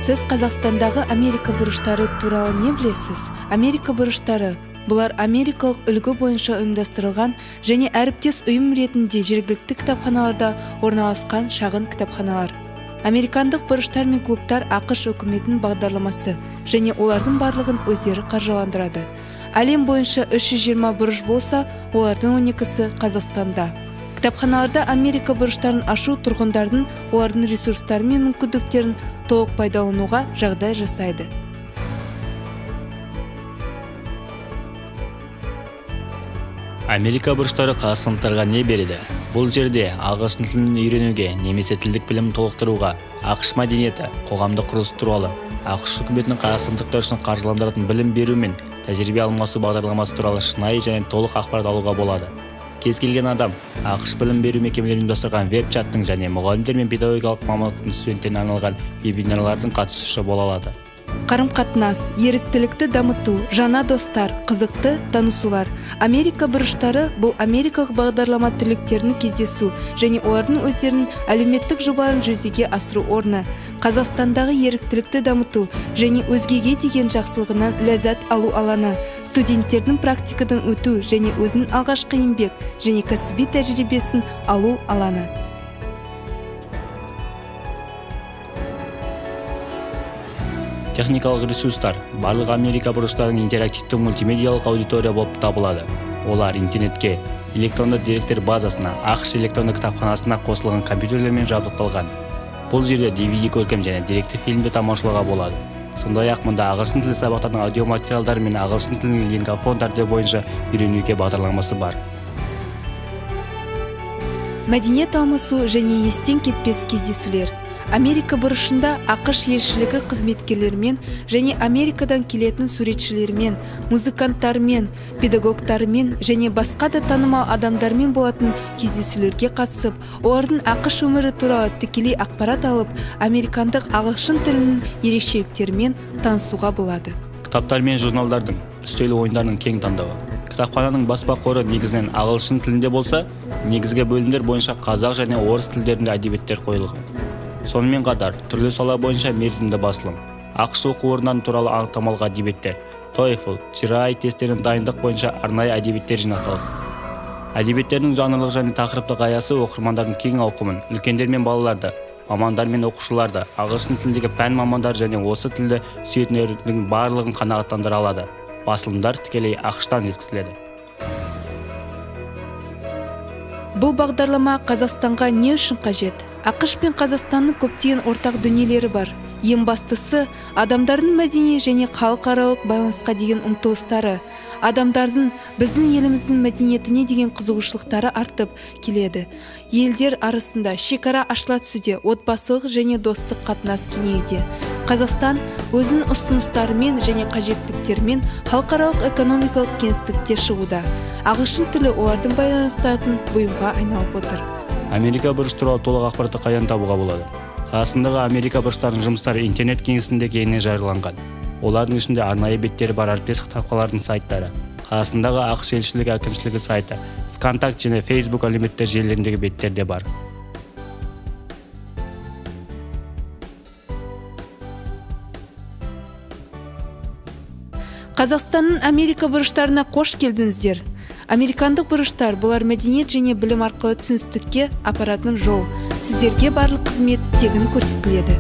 Сіз Қазақстандағы Америка бұрыштары туралы не білесіз? Америка бұрыштары бұлар америкалық үлгі бойынша ұйымдастырылған және әріптес ұйым ретінде жергілікті кітапханаларда орналасқан шағын кітапханалар. Американдық бұрыштар мен клубтар ақш үкіметінің бағдарламасы және олардың барлығын өздері қаржыландырады. Әлем бойынша 320 бұрыш болса, олардың 12-сі Қазақстанда. Кітапханаларда Америка бұрыштарын ашу тұрғындардың олардың ресурстары мен мүмкіндіктерін толық пайдалануға жағдай жасайды. Америка бұрыштары қазақстандықтарға не береді? Бұл жерде ағылшын тілін үйренуге немесе тілдік білімін толықтыруға, ақш мәдениеті, қоғамдық құрылыс туралы, ақш үкіметінің қазақстандықтар үшін қаржыландыратын білім беру мен тәжірибе алмасу бағдарламасы туралы шынайы және толық ақпарат алуға болады. Кез келген адам ақш білім беру мекемелері ұйымдастырған веб-чаттың және мұғалімдер мен педагогикалық мамандықтың студенттеріне арналған вебинарлардың қатысушысы бола алады. Қарым-қатынас, еріктілікті дамыту, жаңа достар, қызықты танысулар. Америка бұрыштары бұл америкалық бағдарлама түлектерінің кездесу және олардың өздерінің әлеуметтік жобаларын жүзеге асыру орны. Қазақстандағы еріктілікті дамыту және өзгеге деген жақсылығынан ләззат алу алаңы. Студенттердің практикадан өту және өзінің алғашқы еңбек және кәсіби тәжірибесін алу алаңы. Техникалық ресурстар барлық Америка бұрыштарының интерактивті мультимедиялық аудитория болып табылады. Олар интернетке, электронды деректер базасына, ақш электронды кітапханасына қосылған компьютерлермен жабдықталған. Бұл жерде DVD көркем және деректі фильмді тамашалауға болады. Сондай-ақ мұнда ағылшын тілі сабақтардың аудиоматериалдары мен ағылшын тілінің лингафон тәртібі бойынша үйренуге бағдарламасы бар. Мәдениет алмасу және естен кетпес кездесулер. Америка бұрышында ақш елшілігі қызметкерлерімен және Америкадан келетін суретшілермен, музыканттармен, педагогтармен және басқа да танымал адамдармен болатын кездесулерге қатысып, олардың ақш өмірі туралы тікелей ақпарат алып, американдық ағылшын тілінің ерекшеліктерімен танысуға болады. Кітаптар мен журналдардың, үстел ойындарының кең таңдауы. Кітапхананың баспа қоры негізінен ағылшын тілінде болса, негізгі бөлімдер бойынша қазақ және орыс тілдерінде әдебиеттер қойылған. Сонымен қатар, түрлі сала бойынша мерзімді басылым, ақш оқу орындарының туралы анықтамалық әдебиеттер, TOEFL, GRE тесттерінің дайындық бойынша арнайы әдебиеттер жинақталған. Әдебиеттердің жанрлық және тақырыптық аясы оқырмандардың кең ауқымын, үлкендер мен балаларды, мамандар мен оқушыларды, ағылшын тіліндегі пән мамандар және осы тілді сүйетіндердің барлығын қанағаттандыра алады. Басылымдар тікелей ақштан жеткізіледі. Бұл бағдарлама Қазақстанға не үшін қажет? ақш пен Қазақстанның көптеген ортақ дүниелері бар. Ең бастысы, адамдардың мәдени және халықаралық байланысқа деген ұмтылыстары. Адамдардың біздің еліміздің мәдениетіне деген қызығушылықтары артып келеді. Елдер арасында шекара ашыла түсуде, отбасылық және достық қатынас кеңеюде. Қазақстан өзінің ұсыныстарымен және қажеттіліктерімен халықаралық экономикалық кеңістікте шығуда. Ағылшын тілі олардың байланыстыратын бұйымға айналып отыр. Америка бұрыш туралы толық ақпаратты қайдан табуға болады? Қазақстандағы Америка бұрыштарының жұмыстары интернет кеңістігінде кеңінен жарияланған. Олардың ішінде арнайы беттері бар әріптес кітапханалардың сайттары, Қазақстандағы ақш елшілігі әкімшілігі сайты, ВКонтакте және Facebook әлеуметтік желілеріндегі беттер де бар. Қазақстанның Америка бұрыштарына қош келдіңіздер. Американдық бұрыштар бұлар мәдениет және білім арқылы түсіністікке апаратын жол. Сіздерге барлық қызмет тегін көрсетіледі.